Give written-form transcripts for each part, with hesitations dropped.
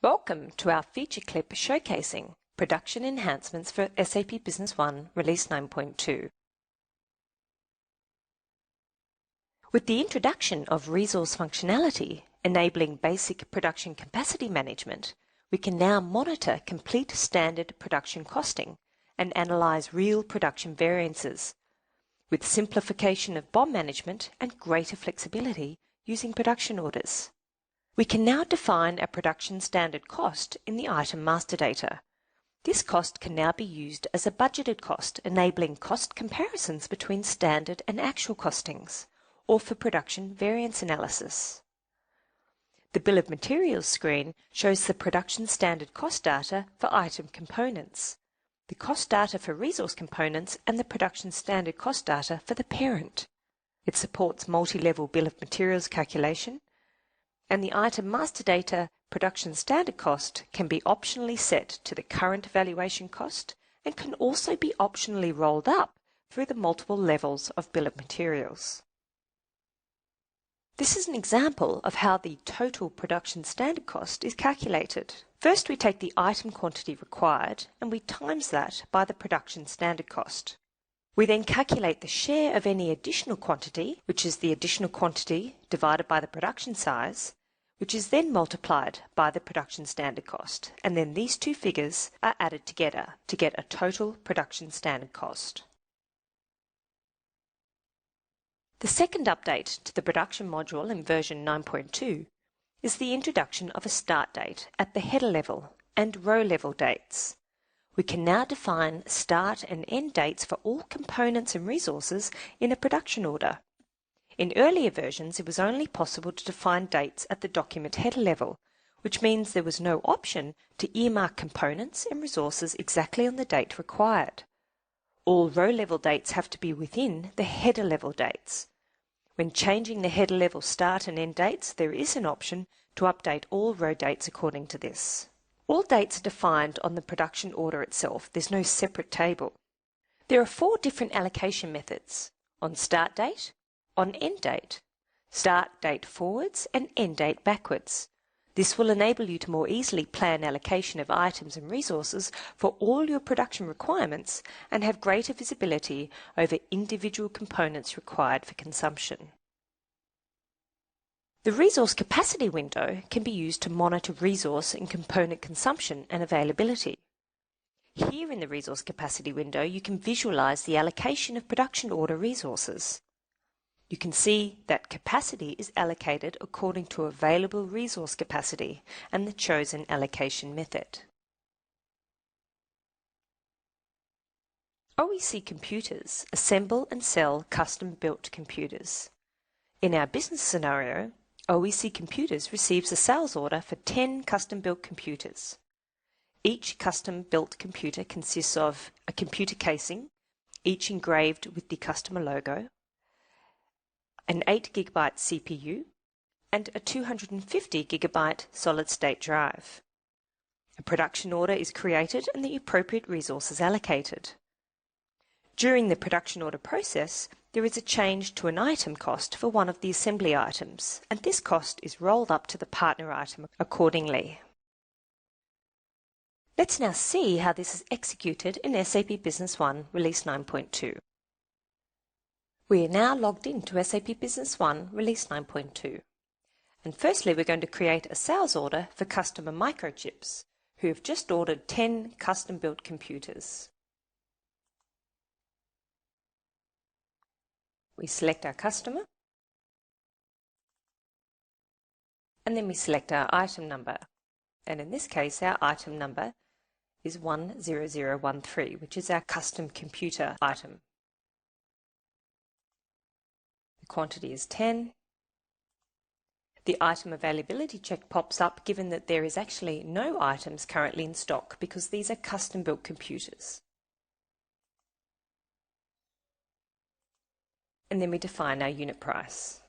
Welcome to our feature clip showcasing production enhancements for SAP Business One Release 9.2. With the introduction of resource functionality enabling basic production capacity management, we can now monitor complete standard production costing and analyze real production variances, with simplification of BOM management and greater flexibility using production orders. We can now define a production standard cost in the item master data. This cost can now be used as a budgeted cost, enabling cost comparisons between standard and actual costings, or for production variance analysis. The Bill of Materials screen shows the production standard cost data for item components, the cost data for resource components, and the production standard cost data for the parent. It supports multi-level Bill of Materials calculation, and the item master data production standard cost can be optionally set to the current valuation cost and can also be optionally rolled up through the multiple levels of Bill of Materials. This is an example of how the total production standard cost is calculated. First, we take the item quantity required and we times that by the production standard cost. We then calculate the share of any additional quantity, which is the additional quantity divided by the production size, which is then multiplied by the production standard cost, and then these two figures are added together to get a total production standard cost. The second update to the production module in version 9.2 is the introduction of a start date at the header level and row level dates. We can now define start and end dates for all components and resources in a production order. In earlier versions, it was only possible to define dates at the document header level, which means there was no option to earmark components and resources exactly on the date required. All row-level dates have to be within the header-level dates. When changing the header-level start and end dates, there is an option to update all row dates according to this. All dates are defined on the production order itself. There's no separate table. There are 4 different allocation methods: on start date, on end date, start date forwards, and end date backwards. This will enable you to more easily plan allocation of items and resources for all your production requirements and have greater visibility over individual components required for consumption. The resource capacity window can be used to monitor resource and component consumption and availability. Here in the resource capacity window, you can visualize the allocation of production order resources. You can see that capacity is allocated according to available resource capacity and the chosen allocation method. OEC computers assemble and sell custom-built computers. In our business scenario, OEC Computers receives a sales order for 10 custom-built computers. Each custom-built computer consists of a computer casing, each engraved with the customer logo, an 8 GB CPU, and a 250 GB solid-state drive. A production order is created and the appropriate resources allocated. During the production order process, there is a change to an item cost for one of the assembly items, and this cost is rolled up to the partner item accordingly. Let's now see how this is executed in SAP Business One Release 9.2. We are now logged into SAP Business One Release 9.2. And firstly, we're going to create a sales order for customer microchips, who have just ordered 10 custom-built computers. We select our customer, and then we select our item number. And in this case, our item number is 10013, which is our custom computer item. Quantity is 10. The item availability check pops up given that there is actually no items currently in stock because these are custom-built computers. And then we define our unit price.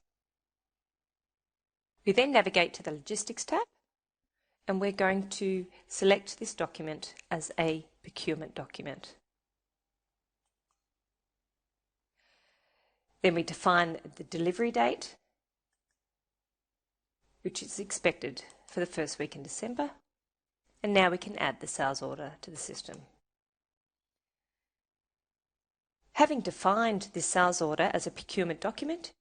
We then navigate to the Logistics tab, and we're going to select this document as a procurement document. Then we define the delivery date, which is expected for the first week in December. And now we can add the sales order to the system. Having defined this sales order as a procurement document,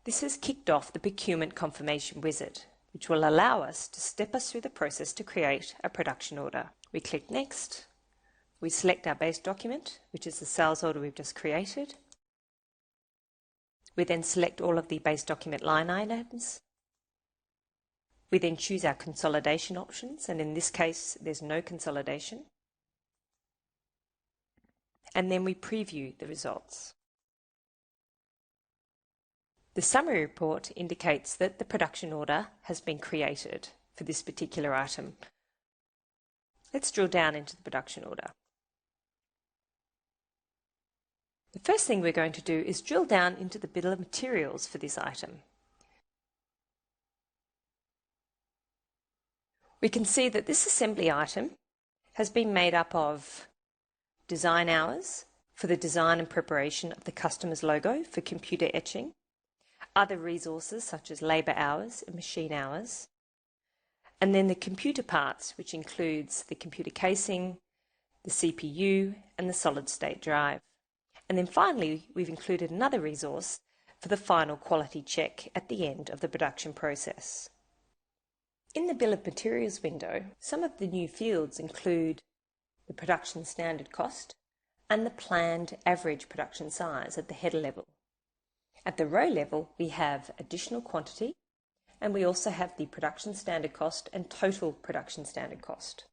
this has kicked off the procurement confirmation wizard, which will allow us to step us through the process to create a production order. We click Next. We select our base document, which is the sales order we've just created. We then select all of the base document line items. We then choose our consolidation options, and in this case, there's no consolidation. And then we preview the results. The summary report indicates that the production order has been created for this particular item. Let's drill down into the production order. The first thing we're going to do is drill down into the bill of materials for this item. We can see that this assembly item has been made up of design hours for the design and preparation of the customer's logo for computer etching, other resources such as labour hours and machine hours, and then the computer parts, which includes the computer casing, the CPU and the solid-state drive. And then finally, we've included another resource for the final quality check at the end of the production process. In the Bill of Materials window, some of the new fields include the production standard cost and the planned average production size at the header level. At the row level, we have additional quantity, and we also have the production standard cost and total production standard cost.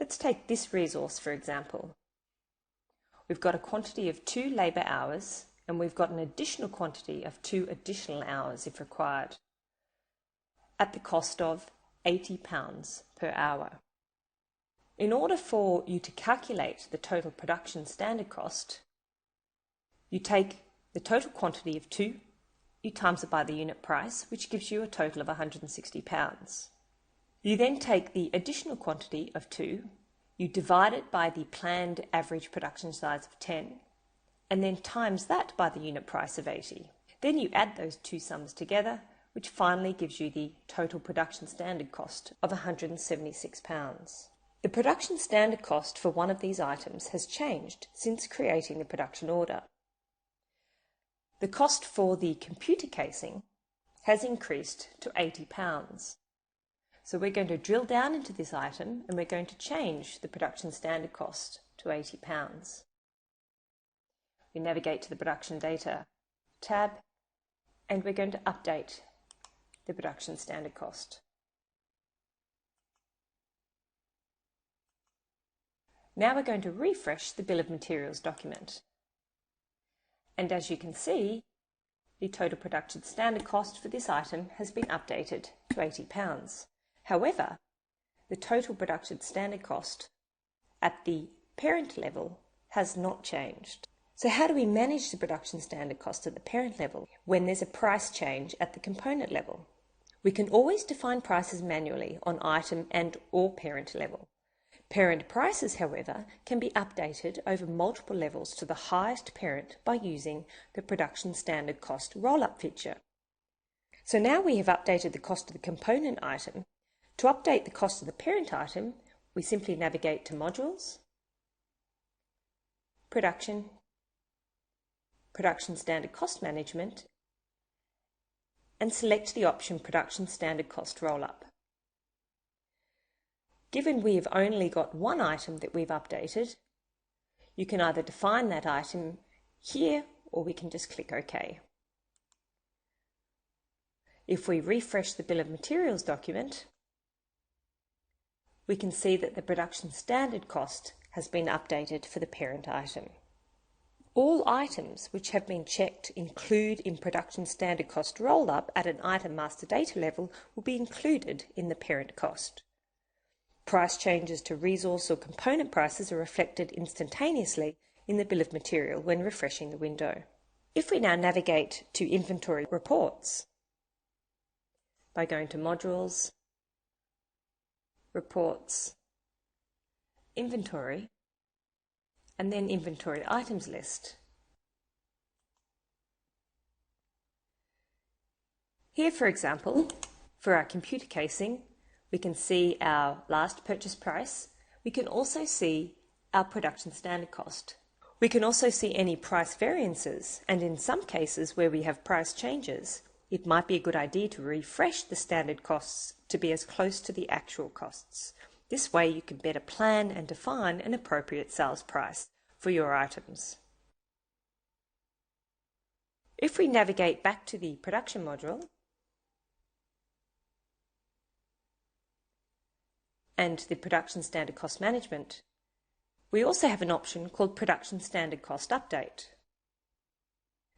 Let's take this resource for example. We've got a quantity of 2 labour hours, and we've got an additional quantity of 2 additional hours if required, at the cost of £80 per hour. In order for you to calculate the total production standard cost, you take the total quantity of 2, you times it by the unit price, which gives you a total of £160. You then take the additional quantity of 2, you divide it by the planned average production size of 10, and then times that by the unit price of 80. Then you add those two sums together, which finally gives you the total production standard cost of £176. The production standard cost for one of these items has changed since creating the production order. The cost for the computer casing has increased to £80. So we're going to drill down into this item and we're going to change the production standard cost to £80. We navigate to the Production Data tab and we're going to update the production standard cost. Now we're going to refresh the Bill of Materials document. And as you can see, the total production standard cost for this item has been updated to £80. However, the total production standard cost at the parent level has not changed. So how do we manage the production standard cost at the parent level when there's a price change at the component level? We can always define prices manually on item and or parent level. Parent prices, however, can be updated over multiple levels to the highest parent by using the production standard cost roll-up feature. So now we have updated the cost of the component item. To update the cost of the parent item, we simply navigate to Modules, Production, Production Standard Cost Management, and select the option Production Standard Cost Roll-up. Given we have only got one item that we've updated, you can either define that item here or we can just click OK. If we refresh the Bill of Materials document, we can see that the production standard cost has been updated for the parent item. All items which have been checked include in production standard cost roll-up at an item master data level will be included in the parent cost. Price changes to resource or component prices are reflected instantaneously in the bill of material when refreshing the window. If we now navigate to Inventory Reports by going to Modules, Reports, Inventory, and then Inventory Items List. Here, for example, for our computer casing, we can see our last purchase price. We can also see our production standard cost. We can also see any price variances, and in some cases where we have price changes, it might be a good idea to refresh the standard costs to be as close to the actual costs. This way you can better plan and define an appropriate sales price for your items. If we navigate back to the production module and the production standard cost management, we also have an option called Production Standard Cost Update.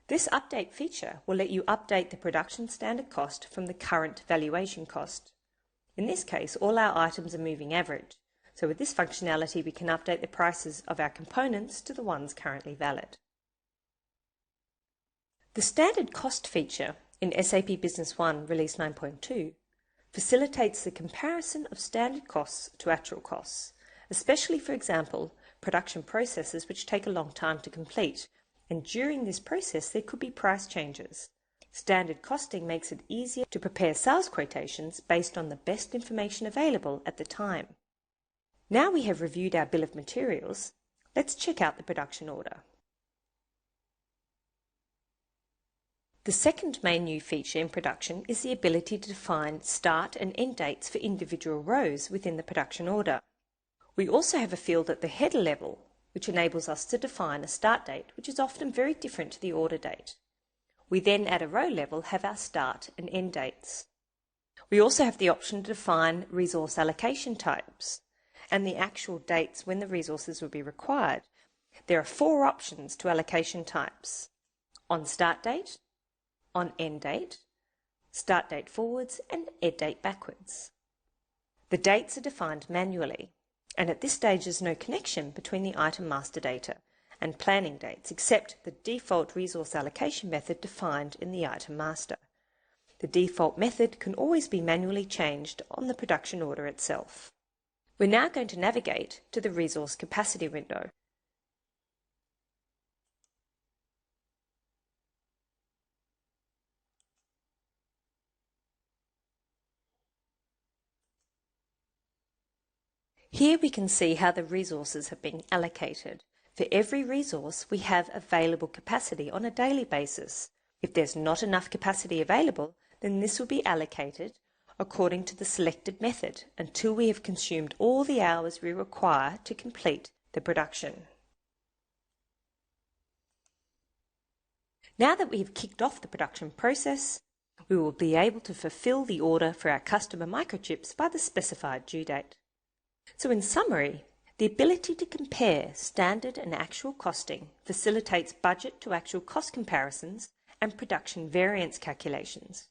This update feature will let you update the production standard cost from the current valuation cost. In this case, all our items are moving average, so with this functionality we can update the prices of our components to the ones currently valid. The Standard Cost feature in SAP Business One Release 9.2 facilitates the comparison of standard costs to actual costs, especially, for example, production processes which take a long time to complete, and during this process there could be price changes. Standard costing makes it easier to prepare sales quotations based on the best information available at the time. Now we have reviewed our bill of materials, let's check out the production order. The second main new feature in production is the ability to define start and end dates for individual rows within the production order. We also have a field at the header level, which enables us to define a start date, which is often very different to the order date. We then at a row level have our start and end dates. We also have the option to define resource allocation types and the actual dates when the resources will be required. There are 4 options to allocation types: on start date, on end date, start date forwards, and end date backwards. The dates are defined manually, and at this stage there's no connection between the item master data and planning dates except the default resource allocation method defined in the item master. The default method can always be manually changed on the production order itself. We're now going to navigate to the resource capacity window. Here we can see how the resources have been allocated. For every resource, we have available capacity on a daily basis. If there's not enough capacity available, then this will be allocated according to the selected method until we have consumed all the hours we require to complete the production. Now that we have kicked off the production process, we will be able to fulfill the order for our customer microchips by the specified due date. So in summary, the ability to compare standard and actual costing facilitates budget to actual cost comparisons and production variance calculations.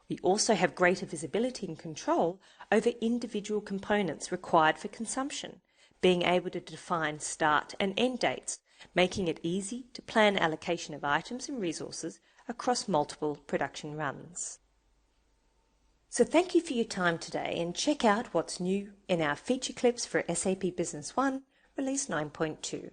We also have greater visibility and control over individual components required for consumption, being able to define start and end dates, making it easy to plan allocation of items and resources across multiple production runs. So thank you for your time today, and check out what's new in our feature clips for SAP Business One Release 9.2.